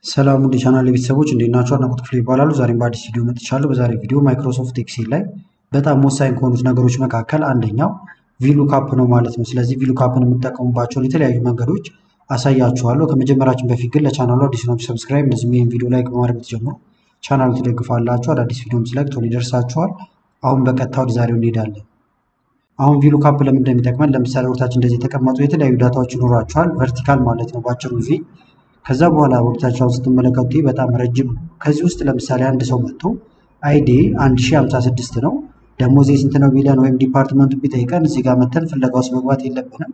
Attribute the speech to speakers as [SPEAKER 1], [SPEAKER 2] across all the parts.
[SPEAKER 1] ሰላም ውድ የቻናል ቤተሰቦች እንዴት ናችሁ? አድናቆት ክፍሌ ይባላሉ። ዛሬም በአዲስ ቪዲዮ መጥቻለሁ። በዛሬ ቪዲዮ ማይክሮሶፍት ኤክሴል ላይ በጣም ወሳኝ ከሆኑት ነገሮች መካከል አንደኛው ቪሉካፕ ነው ማለት ነው። ስለዚህ ቪሉካፕን የምጠቀሙባቸውን የተለያዩ መንገዶች አሳያችኋለሁ። ከመጀመራችን በፊት ግን ለቻናሉ አዲስ ናችሁ ሰብስክራይብ፣ እንደዚሁም ይህን ቪዲዮ ላይክ በማድረግ ብትጀምሩ ቻናሉ ትደግፋላችሁ። አዳዲስ ቪዲዮም ስለቅ ቶሎ ይደርሳችኋል። አሁን በቀጥታ ወደ ዛሬው እንሄዳለን። አሁን ቪሉካፕ ለምን እንደሚጠቅመን ለምሳሌ ወርታችን እንደዚህ የተቀመጡ የተለያዩ ዳታዎች ይኖራችኋል። ቨርቲካል ማለት ነው ባጭሩ ቪ። ከዛ በኋላ ወርታቸውን ስትመለከቱ በጣም ረጅም ነው። ከዚህ ውስጥ ለምሳሌ አንድ ሰው መጥቶ አይዲ 1056 ነው ደሞዜ ስንት ነው ቢለን ወይም ዲፓርትመንቱ ቢጠይቀን እዚህ ጋር መተን ፍለጋ ውስጥ መግባት የለብንም።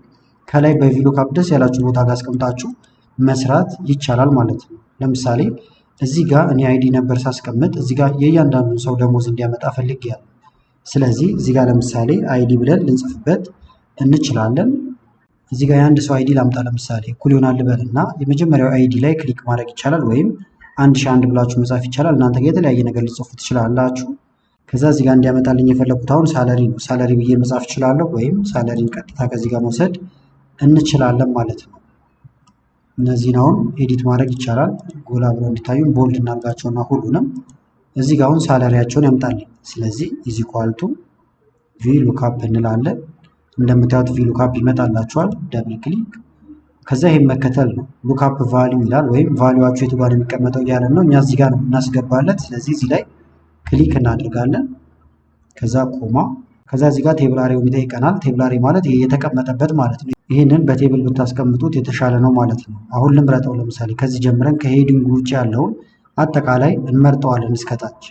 [SPEAKER 1] ከላይ በቪሉካፕ ደስ ያላችሁ ቦታ ጋር አስቀምጣችሁ መስራት ይቻላል ማለት ነው። ለምሳሌ እዚህ ጋር እኔ አይዲ ነበር ሳስቀምጥ እዚህ ጋር የእያንዳንዱን ሰው ደሞዝ እንዲያመጣ ፈልጌያለሁ። ስለዚህ እዚህ ጋር ለምሳሌ አይዲ ብለን ልንጽፍበት እንችላለን። እዚህ ጋር የአንድ ሰው አይዲ ላምጣ ለምሳሌ እኩል ይሆናል ልበልና የመጀመሪያው አይዲ ላይ ክሊክ ማድረግ ይቻላል፣ ወይም 1001 ብላችሁ መጻፍ ይቻላል። እናንተ የተለያየ ነገር ልጽፉ ትችላላችሁ። ከዛ እዚህ ጋር እንዲያመጣልኝ የፈለኩት አሁን ሳለሪ ነው። ሳለሪ ብዬ መጻፍ እችላለሁ፣ ወይም ሳለሪን ቀጥታ ከዚህ ጋር መውሰድ እንችላለን ማለት ነው። እነዚህን አሁን ኤዲት ማድረግ ይቻላል። ጎላ ብለው እንዲታዩን ቦልድ እናድርጋቸውና ሁሉንም እዚህ ጋር አሁን ሳለሪያቸውን ያምጣልኝ። ስለዚህ ኢዝ ኢኳል ቱ ቪሉካፕ እንላለን። እንደምታዩት ቪሉካፕ ይመጣላችኋል። ደብል ክሊክ ከዛ ይሄን መከተል ነው። ሉካፕ ቫልዩ ይላል፣ ወይም ቫልዩአችሁ የቱ ጋር የሚቀመጠው እያለ ነው። እኛ እዚህ ጋር ነው እናስገባለት። ስለዚህ እዚህ ላይ ክሊክ እናደርጋለን። ከዛ ኮማ፣ ከዛ እዚህ ጋር ቴብላሪው ይጠይቀናል። ቴብላሪ ማለት ይሄ የተቀመጠበት ማለት ነው። ይህንን በቴብል ብታስቀምጡት የተሻለ ነው ማለት ነው። አሁን ልምረጠው። ለምሳሌ ከዚህ ጀምረን ከሄዲንግ ውጭ ያለውን አጠቃላይ እንመርጠዋለን እስከታች።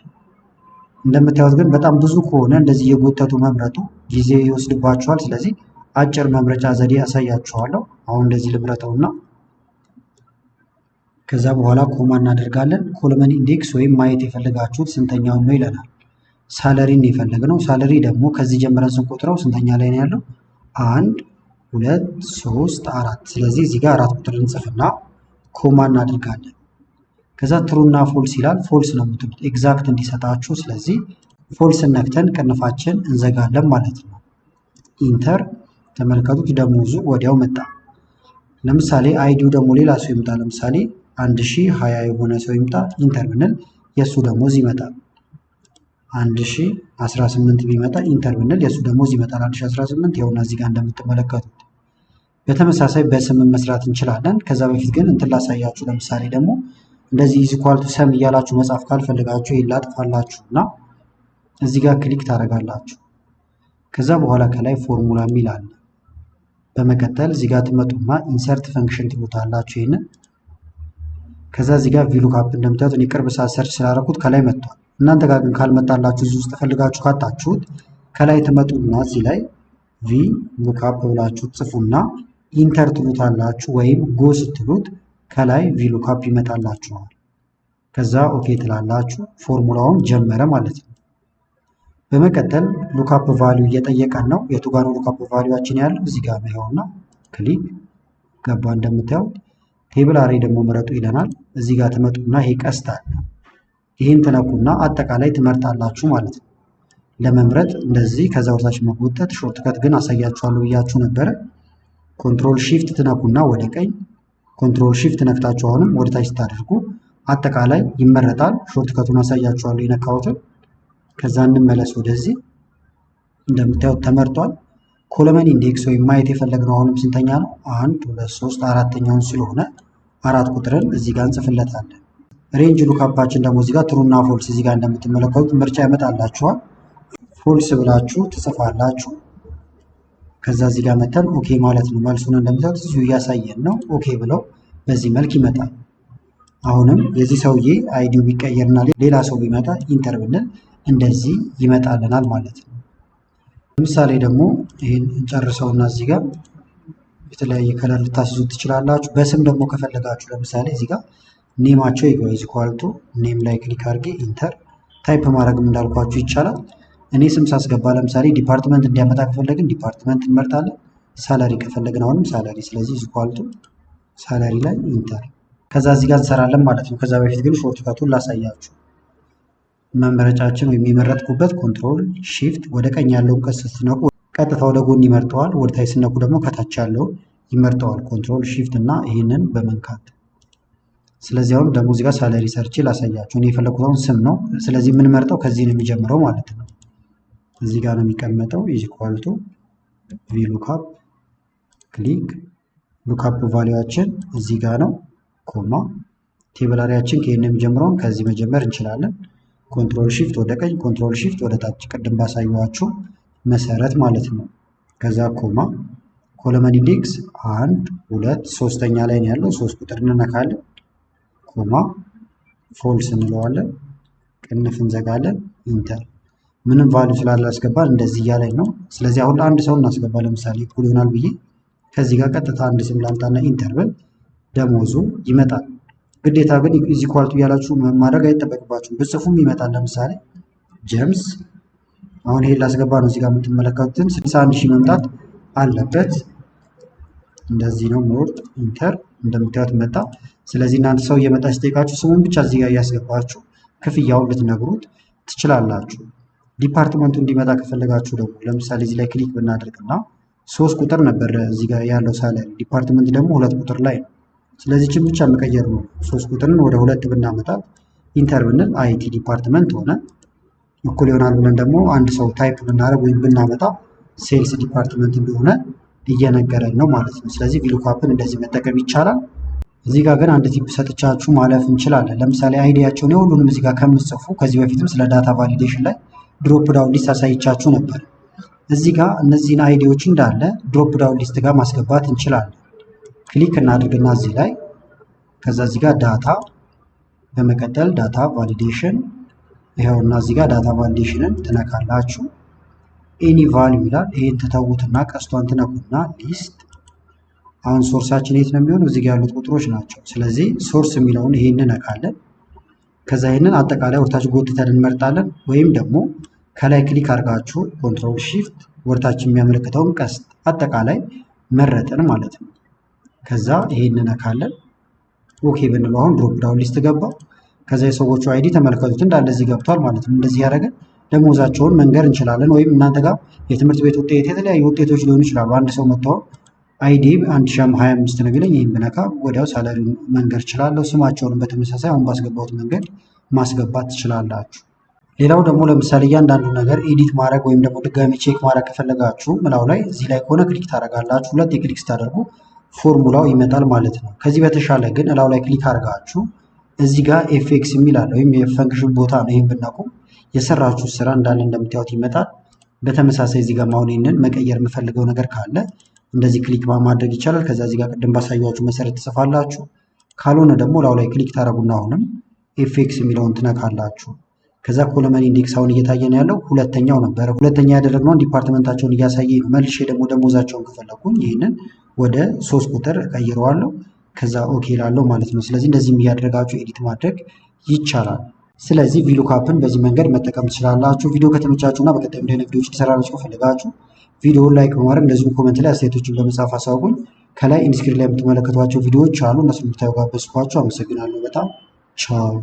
[SPEAKER 1] እንደምታዩት ግን በጣም ብዙ ከሆነ እንደዚህ የጎተቱ መምረጡ ጊዜ ይወስድባችኋል። ስለዚህ አጭር መምረጫ ዘዴ ያሳያችኋለሁ። አሁን እንደዚህ ልምረጠውና ከዛ በኋላ ኮማ እናደርጋለን። ኮለመን ኢንዴክስ ወይም ማየት የፈለጋችሁት ስንተኛውን ነው ይለናል። ሳለሪን የፈለግነው ሳለሪ ደግሞ ከዚህ ጀምረን ስንቆጥረው ስንተኛ ላይ ነው ያለው? 1 2 3 4። ስለዚህ እዚህ ጋር 4 ቁጥር እንጽፍና ኮማ እናደርጋለን። ከዛ ትሩና ፎልስ ይላል። ፎልስ ነው የምትሉት ኤግዛክት እንዲሰጣችሁ። ስለዚህ ፎልስ ነክተን ቅንፋችን እንዘጋለን ማለት ነው። ኢንተር። ተመልከቱት ደሞዙ ወዲያው መጣ። ለምሳሌ አይዲው ደግሞ ሌላ ሰው ይምጣ። ለምሳሌ 1020 የሆነ ሰው ይምጣ። ኢንተር ብንል የእሱ ደሞዝ ይመጣል። 1018 ቢመጣ ኢንተር ብንል የእሱ ደሞዝ ይመጣል 1018። ይኸውና እዚህ ጋር እንደምትመለከቱት። በተመሳሳይ በስም መስራት እንችላለን። ከዛ በፊት ግን እንትን ላሳያችሁ። ለምሳሌ ደግሞ እንደዚህ ኢዝ ኢኳል ቱ ሰም እያላችሁ መጻፍ ካልፈለጋችሁ ይሄን ላጥፋላችሁ እና እዚህ ጋር ክሊክ ታደርጋላችሁ። ከዛ በኋላ ከላይ ፎርሙላ የሚል አለ። በመቀጠል እዚህ ጋር ትመጡና ኢንሰርት ፈንክሽን ትሉታላችሁ ይሄንን። ከዛ እዚህ ጋር ቪሉካፕ እንደምታዩት እኔ ቅርብ ሰዓት ሰርች ስላደረኩት ከላይ መጥቷል። እናንተ ጋር ግን ካልመጣላችሁ እዚህ ውስጥ ፈልጋችሁ ካጣችሁት ከላይ ትመጡና እዚህ ላይ ቪሉካፕ ብላችሁ ጽፉና ኢንተር ትሉታላችሁ፣ ወይም ጎ ስትሉት ከላይ ቪሉካፕ ይመጣላችኋል። ከዛ ኦኬ ትላላችሁ። ፎርሙላውን ጀመረ ማለት ነው። በመቀጠል ሉካፕ ቫልዩ እየጠየቀን ነው። የቱ ጋር ነው ሉካፕ ቫልዩአችን ያለው? እዚህ ጋር ነው። ይኸውና ክሊክ ገባ። እንደምታዩት ቴብል አሬ ደግሞ ምረጡ ይለናል። እዚህ ጋር ትመጡና ይሄ ቀስት አለ። ይህን ትነኩና አጠቃላይ ትመርጣላችሁ ማለት ነው። ለመምረጥ እንደዚህ ከዛ ወርታች መጎተት። ሾርትከት ግን አሳያችኋለሁ ብያችሁ ነበረ። ኮንትሮል ሺፍት ትነኩና ወደ ቀኝ፣ ኮንትሮል ሺፍት ነክታችሁ አሁንም ወደ ታች ስታደርጉ አጠቃላይ ይመረጣል። ሾርትከቱን አሳያችኋለሁ የነካሁትን። ከዛ እንመለስ ወደዚህ። እንደምታዩት ተመርጧል። ኮለመን ኢንዴክስ ወይም ማየት የፈለግነው አሁንም ስንተኛ ነው? 1 2 3 4ኛውን ስለሆነ 4 ቁጥርን እዚህ ጋር እንጽፍለታለን። ሬንጅ ሉካፓችን ደግሞ እዚህ ጋር ትሩና ፎልስ እዚህ ጋር እንደምትመለከቱት ምርጫ ያመጣላችኋል። ፎልስ ብላችሁ ትጽፋላችሁ። ከዛ እዚህ ጋር መተን ኦኬ ማለት ነው። መልሱን እንደምታዩት እዚሁ እያሳየን ነው። ኦኬ ብለው በዚህ መልክ ይመጣል። አሁንም የዚህ ሰውዬ አይዲው ቢቀየርና ሌላ ሰው ቢመጣ ኢንተር ብንል እንደዚህ ይመጣልናል ማለት ነው። ለምሳሌ ደግሞ ይህን እንጨርሰውና እዚህ ጋር የተለያየ ከለር ልታስይዙት ትችላላችሁ። በስም ደግሞ ከፈለጋችሁ ለምሳሌ እዚህ ጋር ኔማቸው ይገባ ኢዝ ኢኳል ቱ ኔም ላይ ክሊክ አድርጌ ኢንተር። ታይፕ ማድረግም እንዳልኳችሁ ይቻላል። እኔ ስም ሳስገባ ለምሳሌ ዲፓርትመንት እንዲያመጣ ከፈለግን ዲፓርትመንት እንመርጣለን። ሳላሪ ከፈለግን አሁንም ሳላሪ። ስለዚህ ኢዝ ኢኳል ቱ ሳላሪ ላይ ኢንተር። ከዛ እዚህ ጋር እንሰራለን ማለት ነው። ከዛ በፊት ግን ሾርትከቱን ላሳያችሁ። መመረጫችን ወይም የመረጥኩበት ኮንትሮል ሺፍት ወደ ቀኝ ያለውን ቀስ ስትነኩ ቀጥታ ወደ ጎን ይመርጠዋል። ወደ ታች ስነኩ ደግሞ ከታች ያለውን ይመርጠዋል። ኮንትሮል ሺፍት እና ይህንን በመንካት ስለዚህ አሁን ደግሞ እዚህ ጋር ሳለሪ ሰርቼ ላሳያችሁ። እኔ የፈለኩት አሁን ስም ነው። ስለዚህ የምንመርጠው ከዚህ ነው የሚጀምረው ማለት ነው። እዚህ ጋር ነው የሚቀመጠው ኢዝ ኢኳል ቱ ቪሉካፕ ክሊክ ሉካፕ ቫሊዩዋችን እዚህ ጋር ነው ኮማ ቴብል አሪያችን ከየት ነው የሚጀምረው? ከዚህ መጀመር እንችላለን። ኮንትሮል ሺፍት ወደ ቀኝ፣ ኮንትሮል ሺፍት ወደ ታች ቅድም ባሳየኋችሁ መሰረት ማለት ነው። ከዛ ኮማ ኮለመን ኢንዴክስ 1 2 ሶስተኛ ላይ ነው ያለው 3 ቁጥር እንነካለን። ኮማ ፎልስ እንለዋለን። ቅንፍ እንዘጋለን። ኢንተር ምንም ቫልዩ ስላላስገባን እንደዚህ እያለኝ ነው። ስለዚህ አሁን ለአንድ ሰው እናስገባ። ለምሳሌ እኩል ይሆናል ብዬ ከዚህ ጋር ቀጥታ አንድ ስም ላምጣና ኢንተር ብል ደሞዙ ይመጣል። ግዴታ ግን ኢዝ ኢኳል ቱ እያላችሁ ማድረግ አይጠበቅባችሁም። ብጽፉም ይመጣል። ለምሳሌ ጀምስ አሁን ይሄን ላስገባ ነው። እዚህ ጋር የምትመለከቱትን 61,000 መምጣት አለበት። እንደዚህ ነው ሞርድ ኢንተር እንደምታዩት መጣ። ስለዚህ እናንተ ሰው እየመጣ ሲጠይቃችሁ ስሙን ብቻ እዚህ ጋር እያስገባችሁ ክፍያውን ልትነግሩት ትችላላችሁ። ዲፓርትመንቱ እንዲመጣ ከፈለጋችሁ ደግሞ ለምሳሌ እዚህ ላይ ክሊክ ብናደርግና 3 ቁጥር ነበር እዚህ ጋር ያለው ሳላሪ፣ ዲፓርትመንት ደግሞ 2 ቁጥር ላይ ነው። ስለዚህ ችን ብቻ መቀየር ነው። 3 ቁጥርን ወደ 2 ብናመጣት ኢንተር ብንል አይቲ ዲፓርትመንት ሆነ። እኩል ይሆናል ብለን ደግሞ አንድ ሰው ታይፕ ብናደርግ ወይም ብናመጣ ሴልስ ዲፓርትመንት እንደሆነ እየነገረን ነው ማለት ነው። ስለዚህ ቪሉካፕን እንደዚህ መጠቀም ይቻላል። እዚህ ጋር ግን አንድ ቲፕ ሰጥቻችሁ ማለፍ እንችላለን። ለምሳሌ አይዲያቸውን የሁሉንም እዚህ ጋር ከምትጽፉ ከዚህ በፊትም ስለ ዳታ ቫሊዴሽን ላይ ድሮፕ ዳውን ሊስት አሳይቻችሁ ነበር። እዚህ ጋር እነዚህን አይዲዎች እንዳለ ድሮፕ ዳውን ሊስት ጋር ማስገባት እንችላለን። ክሊክ እናድርግና እዚህ ላይ ከዛ እዚህ ጋር ዳታ በመቀጠል ዳታ ቫሊዴሽን ይኸውና እዚህ ጋር ዳታ ቫሊዴሽንን ትነካላችሁ። ኤኒ ቫልዩ ይላል። ይሄን ተተውትና ቀስቷን ትነኩና ሊስት አሁን ሶርሳችን የት ነው የሚሆነው? እዚህ ጋር ያሉት ቁጥሮች ናቸው። ስለዚህ ሶርስ የሚለውን ይሄንን ነካለን። ከዛ ይሄንን አጠቃላይ ወርታች ጎትተን እንመርጣለን። ወይም ደግሞ ከላይ ክሊክ አድርጋችሁ ኮንትሮል ሺፍት ወርታች የሚያመለክተውን ቀስት አጠቃላይ መረጥን ማለት ነው። ከዛ ይሄንን ነካለን። ኦኬ ብንለው አሁን ድሮፕ ዳውን ሊስት ገባ። ከዛ የሰዎቹ አይዲ ተመልከቱት እንዳለ እዚህ ገብቷል ማለት ነው። እንደዚህ ያደረገን ደሞዛቸውን መንገር እንችላለን። ወይም እናንተ ጋር የትምህርት ቤት ውጤት የተለያዩ ውጤቶች ሊሆኑ ይችላሉ። አንድ ሰው መጥተው አይዲ 1025 ነው ቢለኝ ይህን ብነካ ወዲያው ሳላሪ መንገር እችላለሁ። ስማቸውንም በተመሳሳይ አሁን ባስገባሁት መንገድ ማስገባት ትችላላችሁ። ሌላው ደግሞ ለምሳሌ እያንዳንዱ ነገር ኤዲት ማድረግ ወይም ደግሞ ድጋሚ ቼክ ማድረግ ከፈለጋችሁ ምላው ላይ እዚህ ላይ ከሆነ ክሊክ ታደርጋላችሁ። ሁለት የክሊክ ስታደርጉ ፎርሙላው ይመጣል ማለት ነው። ከዚህ በተሻለ ግን እላው ላይ ክሊክ አድርጋችሁ እዚህ ጋር ኤፍኤክስ የሚል አለ ወይም የፈንክሽን ቦታ ነው። ይህን ብናቁም የሰራችሁ ስራ እንዳለ እንደምታዩት ይመጣል። በተመሳሳይ እዚህ ጋር ማውኔንን መቀየር የምፈልገው ነገር ካለ እንደዚህ ክሊክ ማድረግ ይቻላል። ከዛ እዚህ ጋር ቅድም ባሳያችሁ መሰረት ትጽፋላችሁ። ካልሆነ ደግሞ ላው ላይ ክሊክ ታደርጉና አሁንም ኤፍኤክስ የሚለውን ትነካላችሁ። ከዛ ኮለመን ኢንዴክስ አሁን እየታየን ያለው ሁለተኛው ነበረ። ሁለተኛ ያደረግነውን ዲፓርትመንታቸውን እያሳየ ነው። መልሼ ደግሞ ደሞዛቸውን ከፈለኩኝ ይህንን ወደ 3 ቁጥር ቀይረዋለሁ። ከዛ ኦኬ ላለው ማለት ነው። ስለዚህ እንደዚህም እያደረጋችሁ ኤዲት ማድረግ ይቻላል። ስለዚህ ቪሉካፕን በዚህ መንገድ መጠቀም ትችላላችሁ። ቪዲዮ ከተመቻችሁና በቀጣይ እንደዚህ ቪዲዮዎች እንሰራላችሁ ከፈለጋችሁ ቪዲዮውን ላይክ በማድረግ እንደዚሁም ኮሜንት ላይ አስተያየቶችን በመጻፍ አሳውቁኝ። ከላይ ኢንስክሪን ላይ የምትመለከቷቸው ቪዲዮዎች አሉ። እነሱን እንድታዩ ጋበዝኳችሁ። አመሰግናለሁ በጣም ቻው።